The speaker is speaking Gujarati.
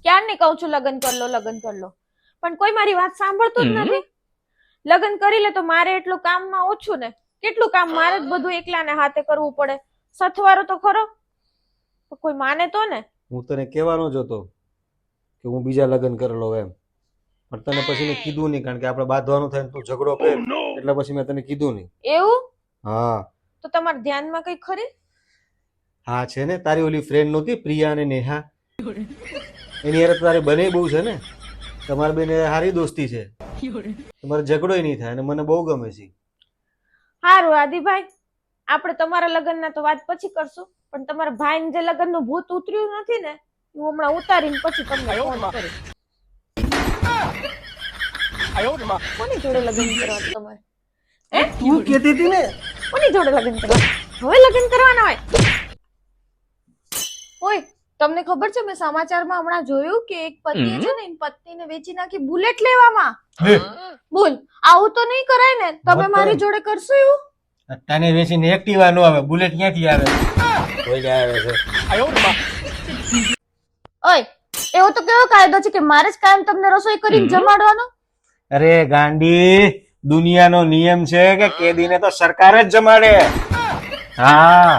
ક્યારની કહું છું લગ્ન કર લો લગ્ન કર લો, પણ કોઈ મારી વાત સાંભળતું જ નથી. લગ્ન કરી લે તો મારે એટલું કામમાં ઓછું ને, કેટલું કામ મારે જ બધું એકલાને હાથે કરવું પડે. સથવારો તો ખરો, કોઈ માને તો ને. હું તને કહેવાનો જ હતો કે હું બીજા લગ્ન કરી લઉં એમ, પણ તને પછી મેં કીધું નહીં, કારણ કે આપણે બાંધવાનું થાય ને તું ઝઘડો કર, એટલે પછી મેં તને કીધું નહીં. એવું? હા તો તમારા ધ્યાનમાં કઈ ખરી? હા છે ને, તારી ઓલી ફ્રેન્ડ નહોતી પ્રિયા અને નેહા, એની યાર તારી બને બહુ છે ને, તમારી બેને સારી દોસ્તી છે, તમારે ઝઘડોય નહીં થાય અને મને બહુ ગમે છે. હારું આદિભાઈ, આપણે તમારા લગ્નના તો વાત પછી કરશું, પણ તમારા ભાઈને જે લગ્નનું ભૂત ઉતર્યું નથી ને, હું હમણાં ઉતારીને પછી તમને ફોન કરીશ. કોની જોડે લગ્ન કરવા તમારે? તું કહેતી હતી ને કોની જોડે લગ્ન કરવા? હવે લગ્ન કરવાના હોય? ઓય, તમને ખબર છે મેં સમાચારમાં હમણાં જોયું કે એક પતિએ છે ને એની પત્નીને વેચી નાખી બુલેટ લેવામાં. બોલ, આવું તો નહીં કરાય ને? તમે મારી જોડે કરશો એવું? તને વેચીને એક્ટિવા નો આવે, બુલેટ ક્યાંથી આવે? કોઈ આવે છે. ઓય, એવો તો કેવો કાયદો છે કે મારે જ કાયમ તમને રસોઈ કરીને જમાડવાનો? અરે ગાંડી, દુનિયાનો નિયમ છે કે કેદીને તો સરકાર જ જમાડે. હા